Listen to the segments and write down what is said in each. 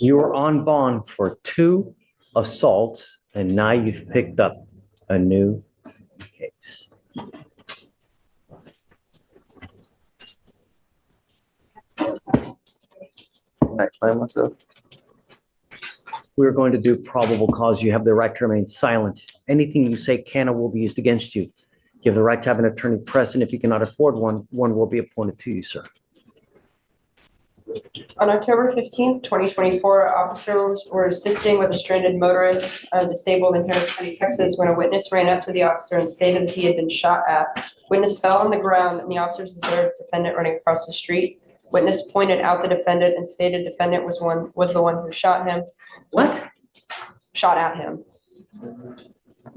You were on bond for 2 assaults, and now you've picked up a new case. Can I explain myself? We're going to do probable cause. You have the right to remain silent. Anything you say can or will be used against you. You have the right to have an attorney present. If you cannot afford one, one will be appointed to you, sir. On October 15th, 2024, officers were assisting with a stranded motorist disabled in Harris County, Texas, when a witness ran up to the officer and stated that he had been shot at. Witness fell on the ground and the officers observed defendant running across the street. Witness pointed out the defendant and stated defendant was the one who shot him. What? Shot at him.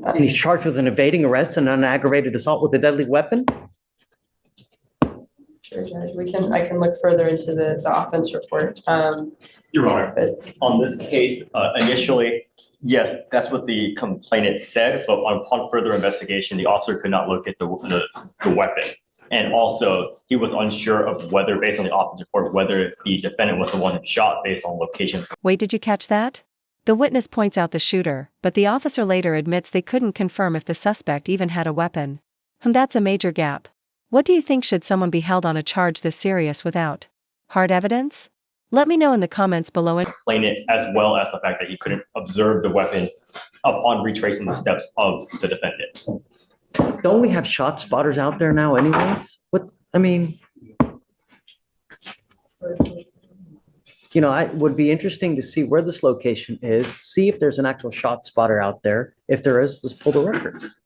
And he's charged with an evading arrest and an aggravated assault with a deadly weapon? Sure, Judge. I can look further into the offense report. Your Honor, on this case, initially, yes, that's what the complainant said, but upon further investigation, the officer could not locate the weapon. And also, he was unsure of whether, based on the officer's report, whether the defendant was the one who shot based on location. Wait, did you catch that? The witness points out the shooter, but the officer later admits they couldn't confirm if the suspect even had a weapon. That's a major gap. What do you think should someone be held on a charge this serious without hard evidence? Let me know in the comments below. Complainant, as well as the fact that he couldn't observe the weapon upon retracing the steps of the defendant. Don't we have shot spotters out there now anyways? I would be interesting to see where this location is, see if there's an actual shot spotter out there. If there is, let's pull the records.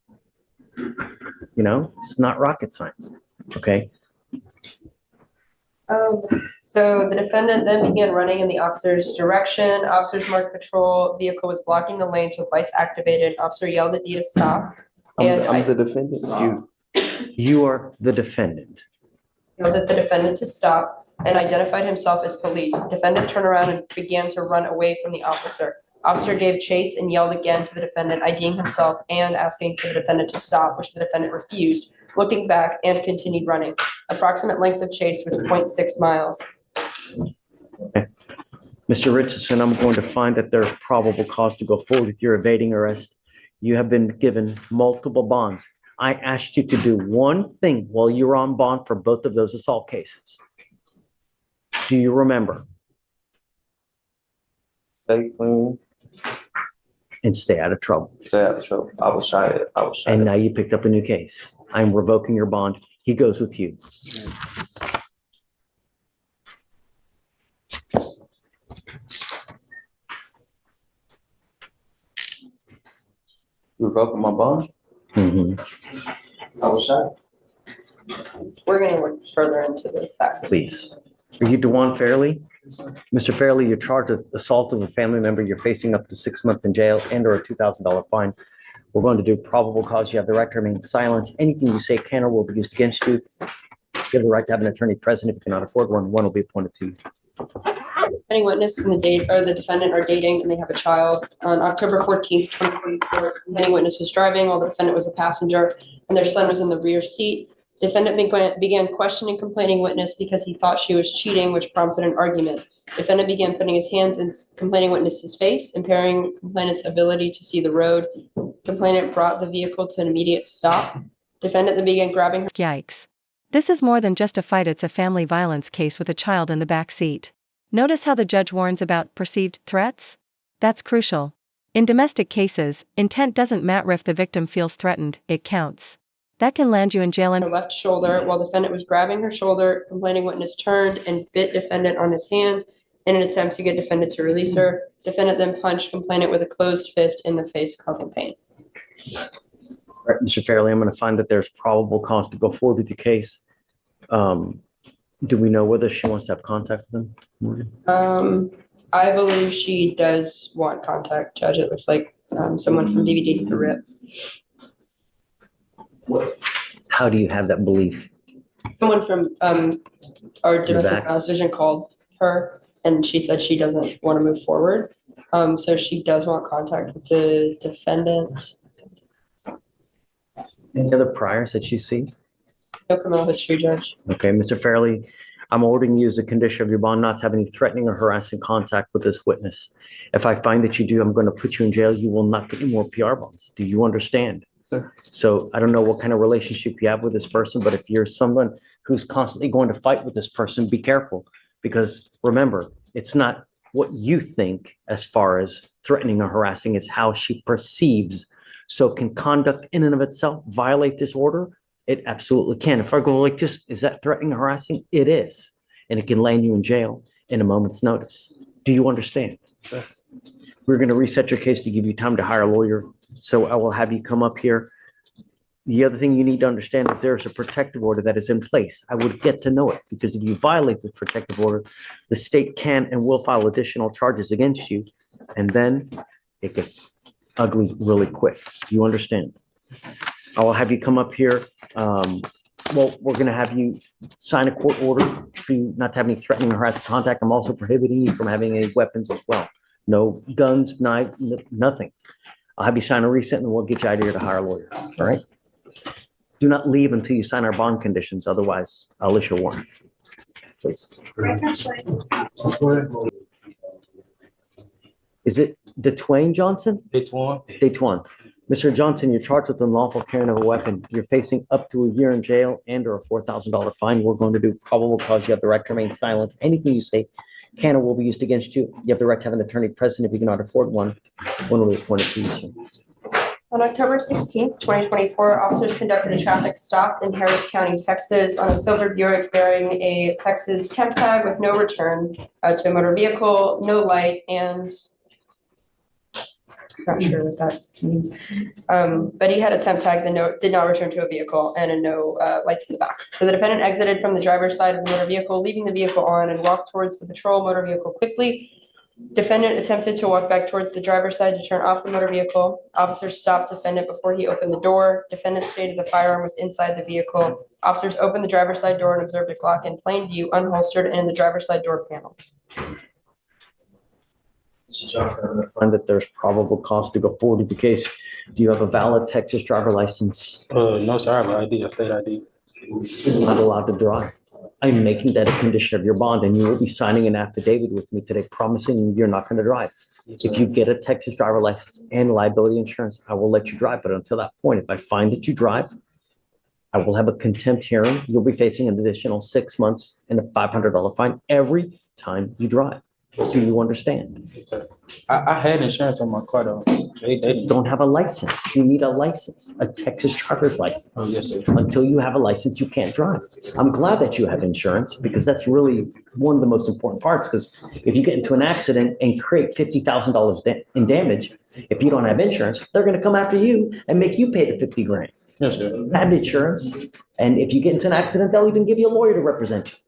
It's not rocket science, okay? So the defendant then began running in the officer's direction. Officers marked patrol vehicle was blocking the lanes with lights activated. Officer yelled at Dee to stop. I'm the defendant. You are the defendant. Yelled at the defendant to stop and identified himself as police. Defendant turned around and began to run away from the officer. Officer gave chase and yelled again to the defendant, IDing himself and asking for the defendant to stop, which the defendant refused, looking back and continued running. Approximate length of chase was 0.6 miles. Okay. Mr. Richardson, I'm going to find that there's probable cause to go forward with your evading arrest. You have been given multiple bonds. I asked you to do one thing while you were on bond for both of those assault cases. Do you remember? Stay clean. And stay out of trouble. Stay out of trouble. I was shot at. And now you picked up a new case. I'm revoking your bond. He goes with you. You revoking my bond? Mm-hmm. I was shot. We're going to look further into the facts. Please. Are you DeJuan Fairley? Mr. Fairley, you're charged with assault of a family member. You're facing up to 6 months in jail and or a $2,000 fine. We're going to do probable cause. You have the right to remain silent. Anything you say can or will be used against you. You have the right to have an attorney present. If you cannot afford one, one will be appointed to you. Any witness and the defendant are dating and they have a child. On October 14th, 2024, any witness was driving while the defendant was a passenger and their son was in the rear seat. Defendant began questioning complaining witness because he thought she was cheating, which prompted an argument. Defendant began putting his hands in complaining witness's face, impairing complainant's ability to see the road. Complainant brought the vehicle to an immediate stop. Defendant then began grabbing her. Yikes. This is more than just a fight, it's a family violence case with a child in the back seat. Notice how the judge warns about perceived threats? That's crucial. In domestic cases, intent doesn't matter if the victim feels threatened, it counts. That can land you in jail. Her left shoulder while defendant was grabbing her shoulder. Complaining witness turned and bit defendant on his hands in an attempt to get defendant to release her. Defendant then punched complainant with a closed fist in the face, causing pain. All right, Mr. Fairley, I'm going to find that there's probable cause to go forward with the case. Do we know whether she wants to have contact with them? I believe she does want contact, Judge. It looks like someone from DVD to RIP. How do you have that belief? Someone from our domestic violence division called her and she said she doesn't want to move forward. So she does want contact with the defendant. Any other priors that you see? No criminal history, Judge. Okay, Mr. Fairley, I'm ordering you as a condition of your bond not to have any threatening or harassing contact with this witness. If I find that you do, I'm going to put you in jail. You will not get any more PR bonds. Do you understand? Sir. So I don't know what kind of relationship you have with this person, but if you're someone who's constantly going to fight with this person, be careful. Because remember, it's not what you think as far as threatening or harassing, it's how she perceives. So can conduct in and of itself violate this order? It absolutely can. If I go like this, is that threatening or harassing? It is. And it can land you in jail in a moment's notice. Do you understand? Sir. We're going to reset your case to give you time to hire a lawyer. So I will have you come up here. The other thing you need to understand is there's a protective order that is in place. I would get to know it because if you violate the protective order, the state can and will file additional charges against you. And then it gets ugly really quick. You understand? I will have you come up here. Well, we're going to have you sign a court order for you not to have any threatening or harassing contact. I'm also prohibiting you from having any weapons as well. No guns, knife, nothing. I'll have you sign a receipt and we'll get you out of here to hire a lawyer. All right? Do not leave until you sign our bond conditions. Otherwise, I'll issue a warrant. Please. Is it DeTwain Johnson? DeTwain. Mr. Johnson, you're charged with unlawful carrying of a weapon. You're facing up to a year in jail and or a $4,000 fine. We're going to do probable cause. You have the right to remain silent. Anything you say can or will be used against you. You have the right to have an attorney present if you cannot afford one. One will be appointed to you, sir. On October 16th, 2024, officers conducted a traffic stop in Harris County, Texas on a silver Buick bearing a Texas temp tag with no return to a motor vehicle, no light, and not sure what that means. But he had a temp tag that did not return to a vehicle and no lights in the back. So the defendant exited from the driver's side of the motor vehicle, leaving the vehicle on and walked towards the patrol motor vehicle quickly. Defendant attempted to walk back towards the driver's side to turn off the motor vehicle. Officers stopped defendant before he opened the door. Defendant stated the firearm was inside the vehicle. Officers opened the driver's side door and observed a Glock in plain view, unholstered, and in the driver's side door panel. Find that there's probable cause to go forward with the case. Do you have a valid Texas driver license? No, sir, I have an ID, a state ID. You're not allowed to drive. I'm making that a condition of your bond, and you will be signing an affidavit with me today promising you're not going to drive. If you get a Texas driver license and liability insurance, I will let you drive. But until that point, if I find that you drive, I will have a contempt hearing. You'll be facing an additional 6 months and a $500 fine every time you drive. Do you understand? I had insurance on my car though. They Don't have a license. You need a license, a Texas driver's license. Oh, yes, sir. Until you have a license, you can't drive. I'm glad that you have insurance because that's really one of the most important parts. Because if you get into an accident and create $50,000 in damage, if you don't have insurance, they're going to come after you and make you pay the 50 grand. Yes, sir. Have insurance, and if you get into an accident, they'll even give you a lawyer to represent you.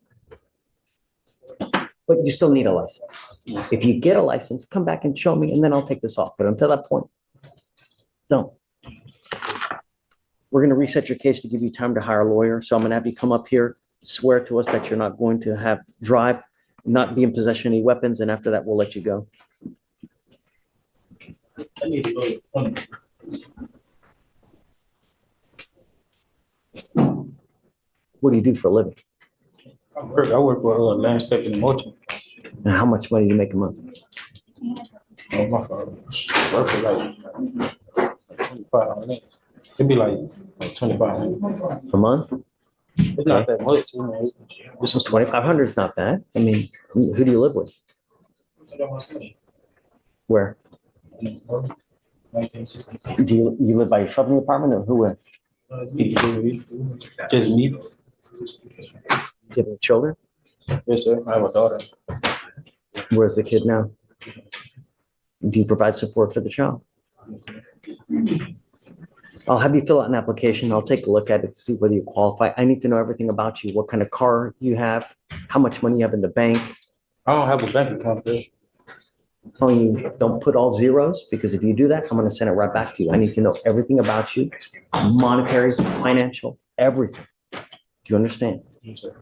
But you still need a license. If you get a license, come back and show me, and then I'll take this off. But until that point, don't. We're going to reset your case to give you time to hire a lawyer. So I'm going to have you come up here, swear to us that you're not going to drive, not be in possession of any weapons, and after that, we'll let you go. What do you do for a living? I work for landscaping and mulching. And how much money do you make a month? Oh, my father. Work for like 25. It'd be like 25. A month? It's not that much, you know. This is 2,500 is not bad. I mean, who do you live with? Where? Do you live by yourself in the apartment or who with? Just me. Do you have any children? Yes, sir. I have a daughter. Where's the kid now? Do you provide support for the child? I'll have you fill out an application. I'll take a look at it to see whether you qualify. I need to know everything about you, what kind of car you have, how much money you have in the bank. I don't have a bank account there. I'm telling you, don't put all zeros, because if you do that, I'm going to send it right back to you. I need to know everything about you, monetary, financial, everything. Do you understand? Yes, sir.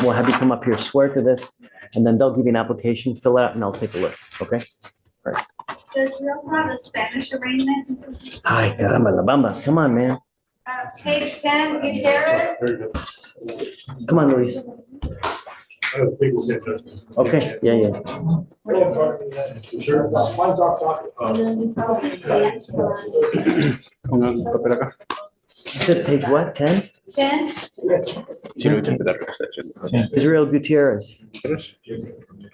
We'll have you come up here, swear to this, and then they'll give you an application, fill it out, and I'll take a look, okay? All right. Judge, we also have a Spanish arraignment. Hi, caramba, la bamba. Come on, man. Page 10, Gutierrez. Very good. Come on, Luis. I don't think we'll get judgment. Okay, yeah, yeah. Sure. Mine's off topic. Pongan el papel acá. Is it page what, 10? 10. Sí, lo voy a interpretar con esta. Israel Gutierrez.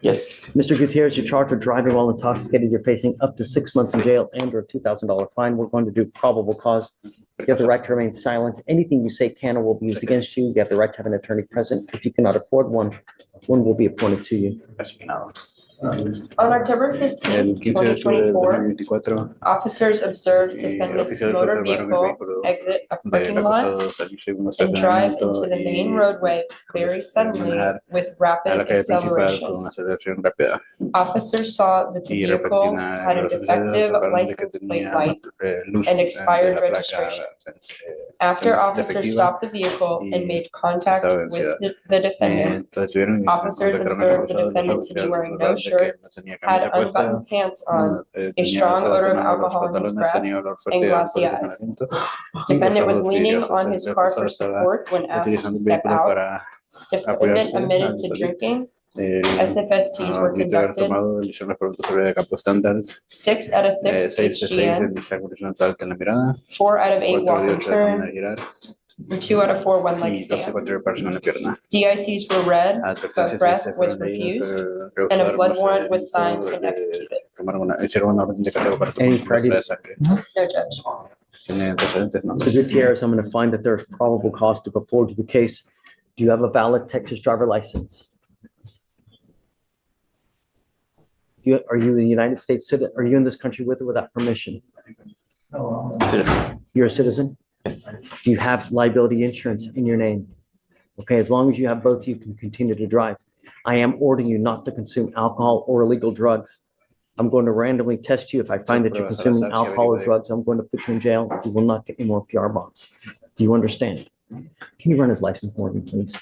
Yes. Mr. Gutierrez, you're charged with driving while intoxicated. You're facing up to 6 months in jail and or a $2,000 fine. We're going to do probable cause. You have the right to remain silent. Anything you say can or will be used against you. You have the right to have an attorney present. If you cannot afford one, one will be appointed to you. On October El 15th, 15 de octubre del 2024, 2024, officers observed defendant's oficiales motor observaron el vehicle vehículo exit a del parking lot acusado salir según un and drive estacionamiento into the main y roadway very suddenly manejar with a la rapid calle principal con acceleration. aceleración rápida. Officers saw that the Y vehicle repentina had a los oficiales defective observaron de que license plate tenía light. luz and de expired la placa registration. After officers defectiva. stopped the vehicle and made contact estaba with vencida. the defendant, Entonces officers observed the defendant to be wearing no shirt, had unbuttoned pants on, a strong odor of alcohol in his breath, and glassy eyes. Defendant was leaning on his car for support when asked to step out. Defendant admitted to drinking. SFSTs were conducted. 6 out of 6 HGN, 4 out of 8 walk and turn, and 2 out of 4 one-leg stand. DICs were read, but breath was refused, and a blood warrant was signed and executed. Any prejudice? No, Judge. Mr. Gutierrez, I'm going to find that there's probable cause to go forward to the case. Do you have a valid Texas driver license? Are you a United States citizen? Are you in this country with or without permission? You're a citizen? Yes. Do you have liability insurance in your name? Okay, as long as you have both, you can continue to drive. I am ordering you not to consume alcohol or illegal drugs. I'm going to randomly test you. If I find that you're consuming alcohol or drugs, I'm going to put you in jail. You will not get any more PR bonds. Do you understand? Can you run his license for me, please?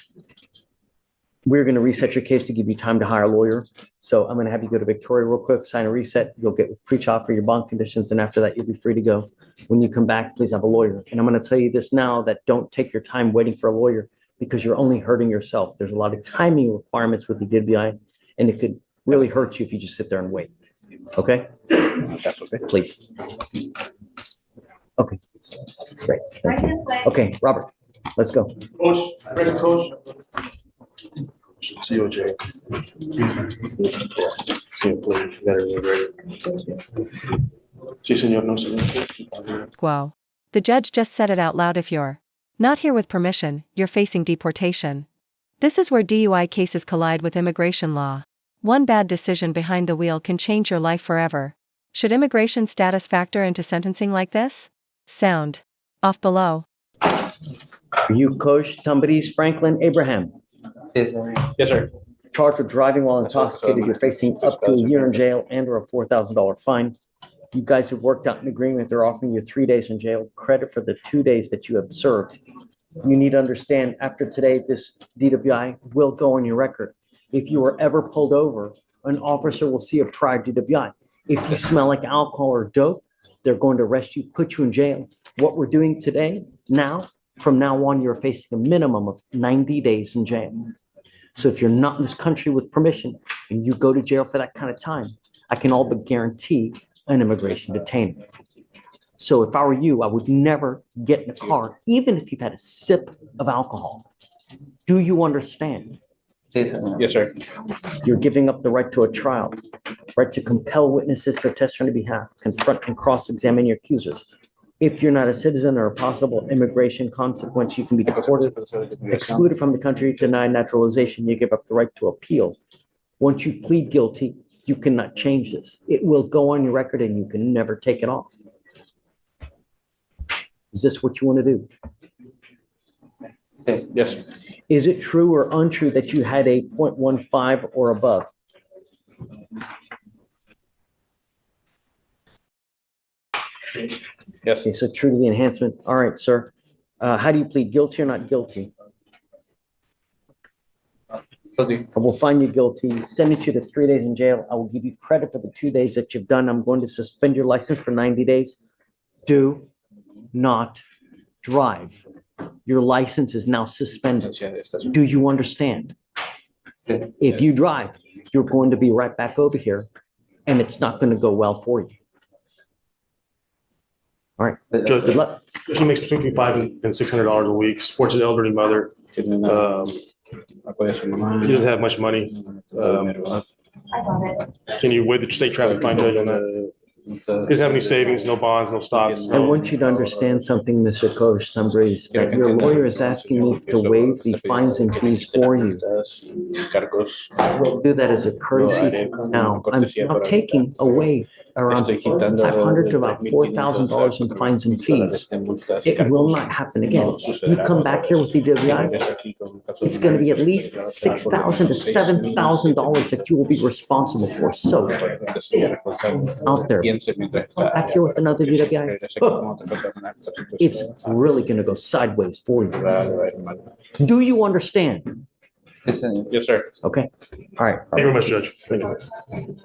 We're going to reset your case to give you time to hire a lawyer. So I'm going to have you go to Victoria real quick, sign a reset. You'll get with pre-trial for your bond conditions. And after that, you'll be free to go. When you come back, please have a lawyer. And I'm going to tell you this now, that don't take your time waiting for a lawyer because you're only hurting yourself. There's a lot of timing requirements with the DWI, and it could really hurt you if you just sit there and wait. Okay? Please. Okay. Great. Right this way. Okay, Robert, let's go. Coach, ready, coach? COJ. Sí, señor, no, señor. Whoa. The judge just said it out loud. If you're not here with permission, you're facing deportation. This is where DUI cases collide with immigration law. One bad decision behind the wheel can change your life forever. Should immigration status factor into sentencing like this? Sound off below. Are you Coach Tambariz Franklin Abraham? Yes, sir. Yes, sir. Charged with driving while intoxicated, you're facing up to a year in jail and or a $4,000 fine. You guys have worked out an agreement. They're offering you 3 days in jail, credit for the 2 days that you have served. You need to understand, after today, this DWI will go on your record. If you are ever pulled over, an officer will see a prior DWI. If you smell like alcohol or dope, they're going to arrest you, put you in jail. What we're doing today, now, from now on, you're facing a minimum of 90 days in jail. So if you're not in this country with permission and you go to jail for that kind of time, I can all but guarantee an immigration detainment. So if I were you, I would never get in a car, even if you've had a sip of alcohol. Do you understand? Yes, sir. Yes, sir. You're giving up the right to a trial, right to compel witnesses to testify on your behalf, confront and cross-examine your accusers. If you're not a citizen or a possible immigration consequence, you can be deported, excluded from the country, denied naturalization. You give up the right to appeal. Once you plead guilty, you cannot change this. It will go on your record and you can never take it off. Is this what you want to do? Yes. Yes. Is it true or untrue that you had a 0.15 or above? Yes. Okay, so true to the enhancement. All right, sir. How do you plead, guilty or not guilty? Guilty. I will find you guilty, sentence you to 3 days in jail. I will give you credit for the 2 days that you've done. I'm going to suspend your license for 90 days. Do not drive. Your license is now suspended. Do you understand? If you drive, you're going to be right back over here, and it's not going to go well for you. All right, Judge, good luck. she makes between $500 and $600 a week, supports an elderly mother. He doesn't have much money. I got it. Can you waive the state traffic fine, Judge, on that? He doesn't have any savings, no bonds, no stocks. I want you to understand something, Mr. Coach, that your lawyer is asking me to waive the fines and fees for you. I will do that as a courtesy. Now, I'm now taking away around $500 to about $4,000 in fines and fees. It will not happen again. You come back here with the DWI, it's going to be at least $6,000 to $7,000 that you will be responsible for. So out there, come back here with another DWI. It's really going to go sideways for you. Do you understand? Yes, Senor. Yes, sir. Okay. All right. Thank you very much, Judge. Thank you.